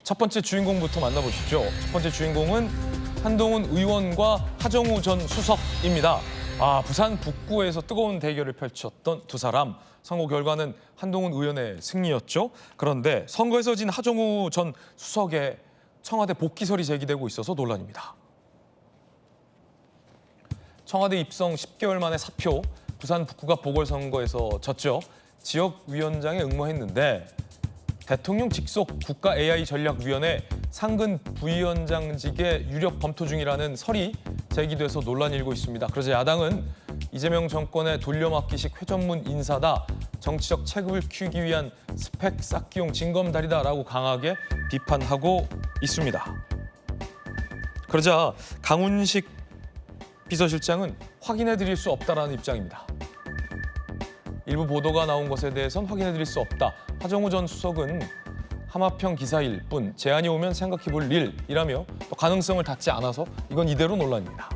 첫 번째 주인공부터 만나보시죠. 첫 번째 주인공은 한동훈 의원과 하정우 전 수석입니다. 부산 북구에서 뜨거운 대결을 펼쳤던 두 사람. 선거 결과는 한동훈 의원의 승리였죠. 그런데 선거에서 진 하정우 전 수석의 청와대 복귀설이 제기되고 있어서 논란입니다. 청와대 입성 10개월 만에 사표, 부산 북구가 보궐선거에서 졌죠. 지역위원장에 응모했는데 대통령 직속 국가 AI 전략위원회 상근 부위원장직에 유력 검토 중이라는 설이 제기돼서 논란이 일고 있습니다. 그러자 야당은 이재명 정권의 돌려막기식 회전문 인사다, 정치적 체급을 키우기 위한 스펙 쌓기용 징검다리다라고 강하게 비판하고 있습니다. 그러자 강훈식 비서실장은 확인해드릴 수 없다라는 입장입니다. 일부 보도가 나온 것에 대해선 확인해드릴 수 없다. 하정우 전 수석은 하마평 기사일 뿐 제안이 오면 생각해볼 일이라며 또 가능성을 닫지 않아서 이건 이대로 논란입니다.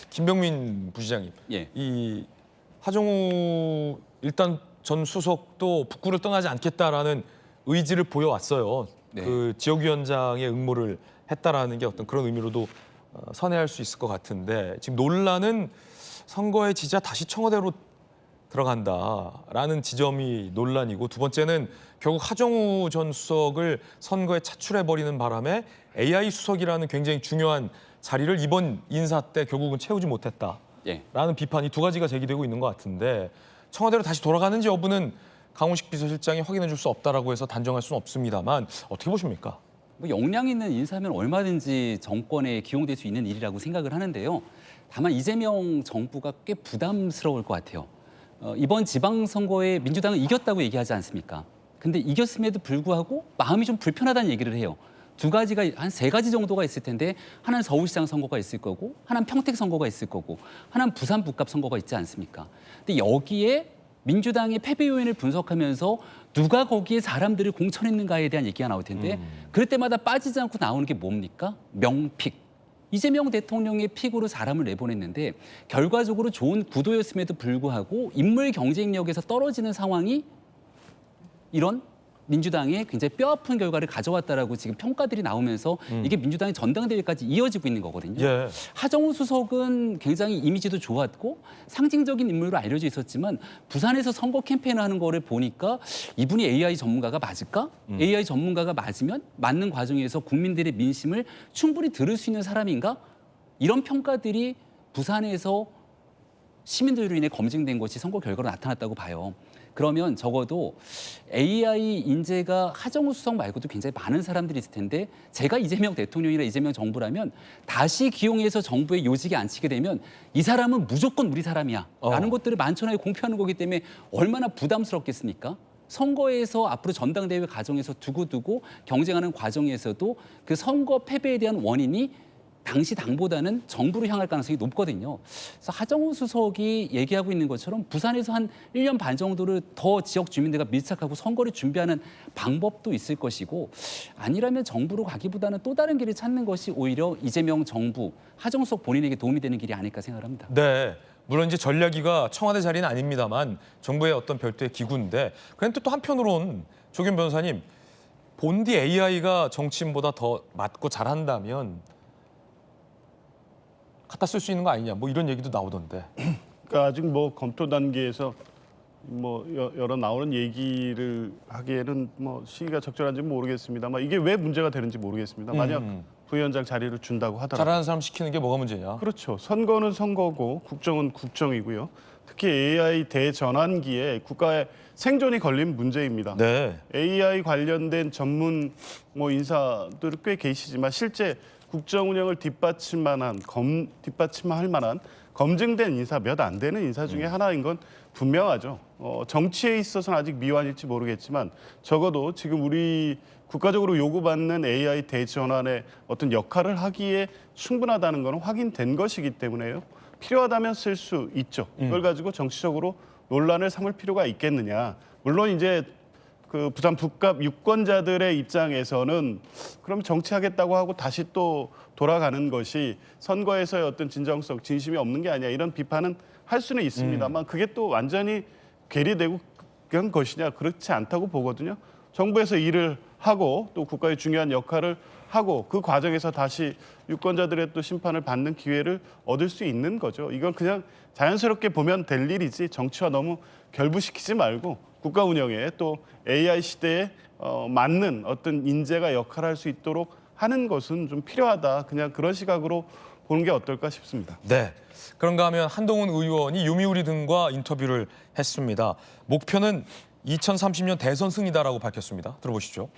김병민 부시장님, 예. 이 하정우 일단 전 수석도 북구를 떠나지 않겠다라는 의지를 보여왔어요. 네. 그 지역위원장의 응모를 했다라는 게 어떤 그런 의미로도 선회할 수 있을 것 같은데 지금 논란은 선거에 지자 다시 청와대로 들어간다라는 지점이 논란이고, 두 번째는 결국 하정우 전 수석을 선거에 차출해버리는 바람에 AI 수석이라는 굉장히 중요한 자리를 이번 인사 때 결국은 채우지 못했다라는 예. 비판이 두 가지가 제기되고 있는 것 같은데, 청와대로 다시 돌아가는지 여부는 강훈식 비서실장이 확인해 줄 수 없다라고 해서 단정할 수는 없습니다만 어떻게 보십니까? 뭐 역량 있는 인사면 얼마든지 정권에 기용될 수 있는 일이라고 생각을 하는데요. 다만 이재명 정부가 꽤 부담스러울 것 같아요. 이번 지방선거에 민주당은 이겼다고 얘기하지 않습니까? 근데 이겼음에도 불구하고 마음이 좀 불편하다는 얘기를 해요. 두 가지가, 한 세 가지 정도가 있을 텐데, 하나는 서울시장 선거가 있을 거고, 하나는 평택 선거가 있을 거고, 하나는 부산 북갑 선거가 있지 않습니까? 근데 여기에 민주당의 패배 요인을 분석하면서 누가 거기에 사람들을 공천했는가에 대한 얘기가 나올 텐데, 그럴 때마다 빠지지 않고 나오는 게 뭡니까? 명픽. 이재명 대통령의 픽으로 사람을 내보냈는데 결과적으로 좋은 구도였음에도 불구하고 인물 경쟁력에서 떨어지는 상황이 이런 민주당의 굉장히 뼈아픈 결과를 가져왔다라고 지금 평가들이 나오면서 이게 민주당의 전당대회까지 이어지고 있는 거거든요. 예. 하정우 수석은 굉장히 이미지도 좋았고 상징적인 인물로 알려져 있었지만 부산에서 선거 캠페인을 하는 거를 보니까 이분이 AI 전문가가 맞을까? AI 전문가가 맞으면 맞는 과정에서 국민들의 민심을 충분히 들을 수 있는 사람인가? 이런 평가들이 부산에서 시민들로 인해 검증된 것이 선거 결과로 나타났다고 봐요. 그러면 적어도 AI 인재가 하정우 수석 말고도 굉장히 많은 사람들이 있을 텐데, 제가 이재명 대통령이나 이재명 정부라면 다시 기용해서 정부의 요직에 앉히게 되면 이 사람은 무조건 우리 사람이야 라는 것들을 만천하에 공표하는 거기 때문에 얼마나 부담스럽겠습니까? 선거에서 앞으로 전당대회 과정에서 두고두고 경쟁하는 과정에서도 그 선거 패배에 대한 원인이 당시 당보다는 정부로 향할 가능성이 높거든요. 그래서 하정우 수석이 얘기하고 있는 것처럼 부산에서 한 1년 반 정도를 더 지역 주민들과 밀착하고 선거를 준비하는 방법도 있을 것이고, 아니라면 정부로 가기보다는 또 다른 길을 찾는 것이 오히려 이재명 정부, 하정우 수석 본인에게 도움이 되는 길이 아닐까 생각합니다. 네. 물론 이제 전략위가 청와대 자리는 아닙니다만 정부의 어떤 별도의 기구인데, 그런데 또 한편으론 조경 변호사님, 본디 AI가 정치인보다 더 맞고 잘한다면 갖다 쓸 수 있는 거 아니냐, 뭐 이런 얘기도 나오던데. 그러니까 아직 뭐 검토 단계에서 뭐 여러 나오는 얘기를 하기에는 뭐 시기가 적절한지 모르겠습니다만, 이게 왜 문제가 되는지 모르겠습니다. 만약 부위원장 자리를 준다고 하더라도 잘하는 사람 시키는 게 뭐가 문제냐? 그렇죠. 선거는 선거고 국정은 국정이고요. 특히 AI 대전환기에 국가의 생존이 걸린 문제입니다. 네. AI 관련된 전문 뭐 인사들 꽤 계시지만 실제 국정 운영을 뒷받침할 만한 검증된 인사, 몇 안 되는 인사 중에 하나인 건 분명하죠. 정치에 있어서는 아직 미완일지 모르겠지만 적어도 지금 우리 국가적으로 요구받는 AI 대전환의 어떤 역할을 하기에 충분하다는 것은 확인된 것이기 때문에요. 필요하다면 쓸 수 있죠. 이걸 가지고 정치적으로 논란을 삼을 필요가 있겠느냐. 물론 이제 그 부산 북갑 유권자들의 입장에서는 그럼 정치하겠다고 하고 다시 또 돌아가는 것이 선거에서의 어떤 진정성, 진심이 없는 게 아니야, 이런 비판은 할 수는 있습니다만 그게 또 완전히 괴리되고 그런 것이냐, 그렇지 않다고 보거든요. 정부에서 일을 하고 또 국가의 중요한 역할을 하고 그 과정에서 다시 유권자들의 또 심판을 받는 기회를 얻을 수 있는 거죠. 이건 그냥 자연스럽게 보면 될 일이지 정치와 너무 결부시키지 말고 국가 운영에 또 AI 시대에 맞는 어떤 인재가 역할을 할 수 있도록 하는 것은 좀 필요하다. 그냥 그런 시각으로 보는 게 어떨까 싶습니다. 네. 그런가 하면 한동훈 의원이 요미우리 등과 인터뷰를 했습니다. 목표는 2030년 대선 승리다라고 밝혔습니다. 들어보시죠.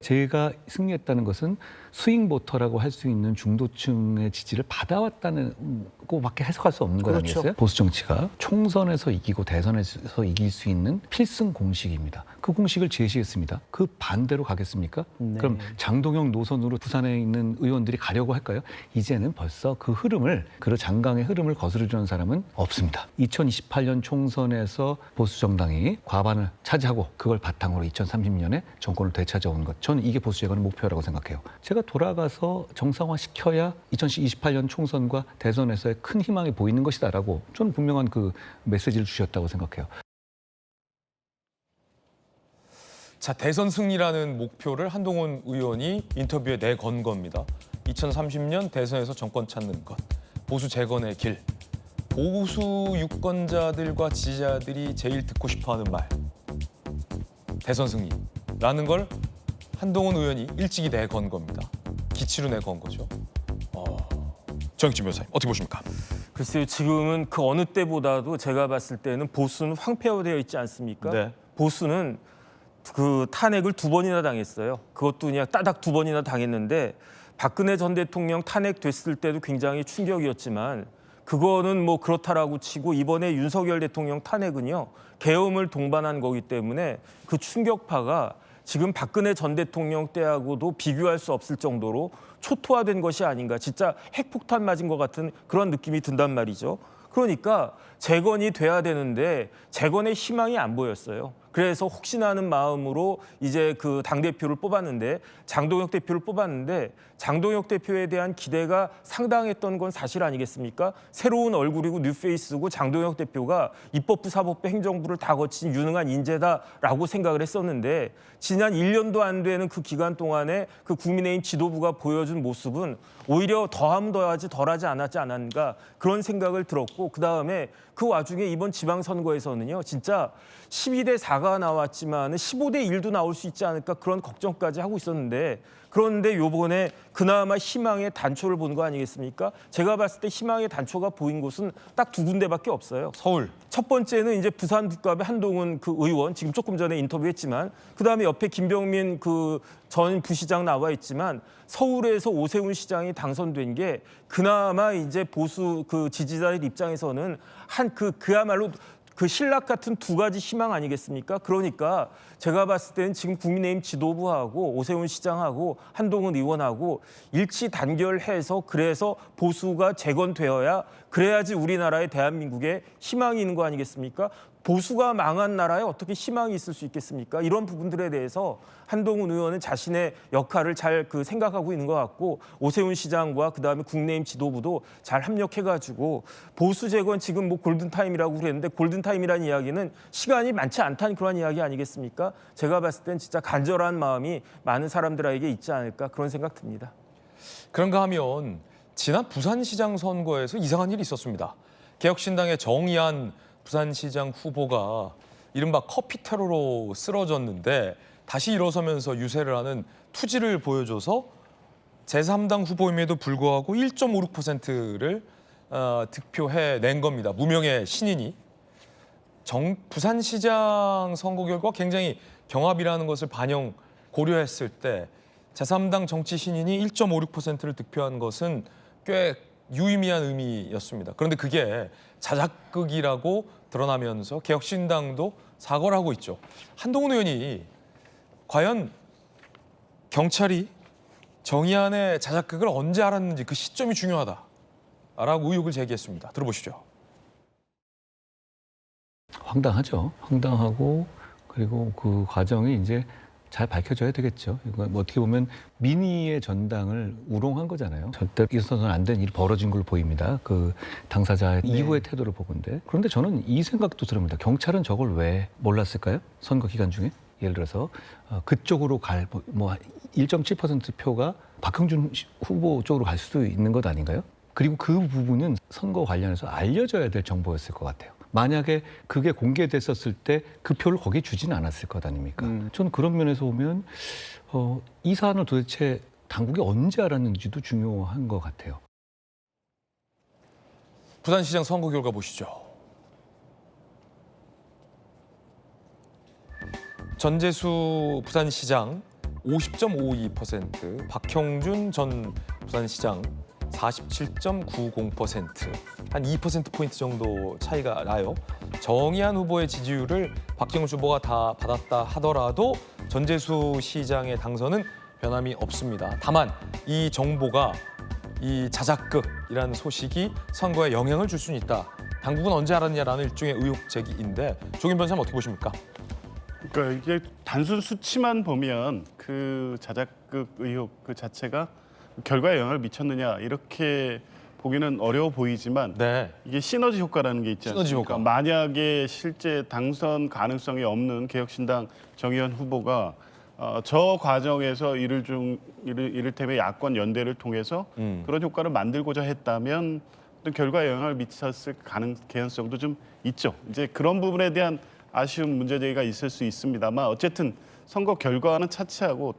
제가 승리했다는 것은 스윙 보터라고 할 수 있는 중도층의 지지를 받아왔다는 거밖에 해석할 수 없는 거 아니겠어요? 보수 정치가 총선에서 이기고 대선에서 이길 수 있는 필승 공식입니다. 그 공식을 제시했습니다. 그 반대로 가겠습니까? 그럼 장동영 노선으로 부산에 있는 의원들이 가려고 할까요? 이제는 벌써 그 흐름을, 그 장강의 흐름을 거스르려는 사람은 없습니다. 2028년 총선에서 보수 정당이 과반을 차지하고 그걸 바탕으로 2030년에 정권을 되찾아오는 것. 저는 이게 보수 재건의 목표라고 생각해요. 제가 돌아가서 정상화시켜야 2028년 총선과 대선에서의 큰 희망이 보이는 것이다라고 저는 분명한 그 메시지를 주셨다고 생각해요. 자, 대선 승리라는 목표를 한동훈 의원이 인터뷰에 내건 겁니다. 2030년 대선에서 정권 찾는 것, 보수 재건의 길, 보수 유권자들과 지지자들이 제일 듣고 싶어하는 말, 대선 승리라는 걸 한동훈 의원이 일찍이 내건 겁니다. 기치로 내건 거죠. 정익진 변호사님, 어떻게 보십니까? 글쎄요, 지금은 그 어느 때보다도 제가 봤을 때는 보수는 황폐화되어 있지 않습니까? 네. 보수는 그 탄핵을 2번이나 당했어요. 그것도 그냥 따닥 2번이나 당했는데 박근혜 전 대통령 탄핵됐을 때도 굉장히 충격이었지만 그거는 뭐 그렇다라고 치고 이번에 윤석열 대통령 탄핵은요, 계엄을 동반한 거기 때문에 그 충격파가 지금 박근혜 전 대통령 때하고도 비교할 수 없을 정도로 초토화된 것이 아닌가. 진짜 핵폭탄 맞은 것 같은 그런 느낌이 든단 말이죠. 그러니까 재건이 돼야 되는데 재건의 희망이 안 보였어요. 그래서 혹시나 하는 마음으로 이제 그 당대표를 뽑았는데 장동혁 대표를 뽑았는데 장동혁 대표에 대한 기대가 상당했던 건 사실 아니겠습니까? 새로운 얼굴이고 뉴페이스고 장동혁 대표가 입법부, 사법부, 행정부를 다 거친 유능한 인재다라고 생각을 했었는데 지난 1년도 안 되는 그 기간 동안에 그 국민의힘 지도부가 보여준 모습은 오히려 더하면 더하지 덜하지 않았지 않았는가 그런 생각을 들었고 그다음에 그 와중에 이번 지방선거에서는요. 진짜 12대 4가 나왔지만 15대 1도 나올 수 있지 않을까 그런 걱정까지 하고 있었는데 그런데 요번에 그나마 희망의 단초를 본 거 아니겠습니까? 제가 봤을 때 희망의 단초가 보인 곳은 딱 2군데밖에 없어요. 서울. 첫 번째는 이제 부산 북갑의 한동훈 그 의원 지금 조금 전에 인터뷰했지만 그다음에 옆에 김병민 그 전 부시장 나와 있지만 서울에서 오세훈 시장이 당선된 게 그나마 이제 보수 그 지지자들 입장에서는 한 그야말로 그 신락 같은 2가지 희망 아니겠습니까? 그러니까 제가 봤을 때는 지금 국민의힘 지도부하고 오세훈 시장하고 한동훈 의원하고 일치 단결해서 그래서 보수가 재건되어야 그래야지 우리나라의 대한민국에 희망이 있는 거 아니겠습니까? 보수가 망한 나라에 어떻게 희망이 있을 수 있겠습니까? 이런 부분들에 대해서 한동훈 의원은 자신의 역할을 잘 생각하고 있는 것 같고 오세훈 시장과 그다음에 국민의힘 지도부도 잘 협력해가지고 보수 재건 지금 뭐 골든타임이라고 그랬는데 골든타임이라는 이야기는 시간이 많지 않다는 그런 이야기 아니겠습니까? 제가 봤을 땐 진짜 간절한 마음이 많은 사람들에게 있지 않을까 그런 생각 듭니다. 그런가 하면 지난 부산시장 선거에서 이상한 일이 있었습니다. 개혁신당의 정의안 부산시장 후보가 이른바 커피 테러로 쓰러졌는데 다시 일어서면서 유세를 하는 투지를 보여줘서 제3당 후보임에도 불구하고 1.56%를 득표해낸 겁니다. 무명의 신인이. 부산시장 선거 결과 굉장히 경합이라는 것을 고려했을 때 제3당 정치 신인이 1.56%를 득표한 것은 꽤 유의미한 의미였습니다. 그런데 그게 자작극이라고 드러나면서 개혁신당도 사과를 하고 있죠. 한동훈 의원이 과연 경찰이 정의안의 자작극을 언제 알았는지 그 시점이 중요하다라고 의혹을 제기했습니다. 들어보시죠. 황당하죠. 황당하고 그리고 그 과정이 이제 잘 밝혀져야 되겠죠. 이거 뭐 어떻게 보면 민의의 전당을 우롱한 거잖아요. 절대 있어서는 안 된 일이 벌어진 걸로 보입니다. 그 당사자의 이후의 태도를 보건데. 그런데 저는 이 생각도 들습니다. 경찰은 저걸 왜 몰랐을까요? 선거 기간 중에? 예를 들어서 그쪽으로 갈 뭐 1.7% 표가 박형준 후보 쪽으로 갈 수도 있는 것 아닌가요? 그리고 그 부분은 선거 관련해서 알려져야 될 정보였을 것 같아요. 만약에 그게 공개됐었을 때 그 표를 거기에 주지는 않았을 것 아닙니까? 저는 그런 면에서 보면 이 사안을 도대체 당국이 언제 알았는지도 중요한 것 같아요. 부산시장 선거 결과 보시죠. 전재수 부산시장 50.52%, 박형준 전 부산시장 47.90%, 한 2%포인트 정도 차이가 나요. 정의한 후보의 지지율을 박형준 후보가 다 받았다 하더라도 전재수 시장의 당선은 변함이 없습니다. 다만 이 정보가 이 자작극이라는 소식이 선거에 영향을 줄 수는 있다. 당국은 언제 알았냐라는 일종의 의혹 제기인데 조kim 변호사님 어떻게 보십니까? 그러니까 이게 단순 수치만 보면 그 자작극 의혹 그 자체가 결과에 영향을 미쳤느냐 이렇게 보기는 어려워 보이지만 네. 이게 시너지 효과라는 게 있지 시너지 않습니까? 효과. 만약에 실제 당선 가능성이 없는 개혁신당 정의원 후보가 저 과정에서 이를테면 야권 연대를 통해서 그런 효과를 만들고자 했다면 어떤 결과에 영향을 미쳤을 개연성도 좀 있죠. 이제 그런 부분에 대한 아쉬운 문제 제기가 있을 수 있습니다만 어쨌든 선거 결과는 차치하고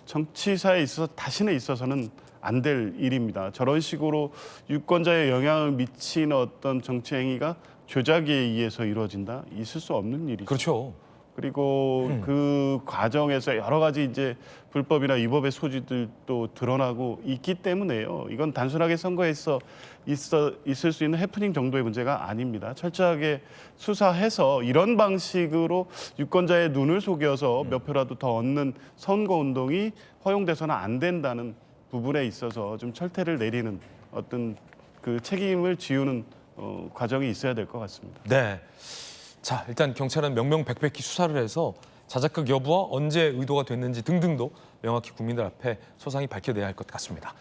정치사에 있어서 다시는 있어서는 안 될 일입니다. 저런 식으로 유권자에 영향을 미치는 어떤 정치 행위가 조작에 의해서 이루어진다? 있을 수 없는 일이죠. 그렇죠. 그리고 그 과정에서 여러 가지 이제 불법이나 위법의 소지들도 드러나고 있기 때문에요. 이건 단순하게 선거에서 있을 수 있는 해프닝 정도의 문제가 아닙니다. 철저하게 수사해서 이런 방식으로 유권자의 눈을 속여서 몇 표라도 더 얻는 선거 운동이 허용돼서는 안 된다는 부분에 있어서 좀 철퇴를 내리는 어떤 그 책임을 지우는 과정이 있어야 될 것 같습니다. 네. 자, 일단 경찰은 명명백백히 수사를 해서 자작극 여부와 언제 의도가 됐는지 등등도 명확히 국민들 앞에 소상히 밝혀내야 할 것 같습니다.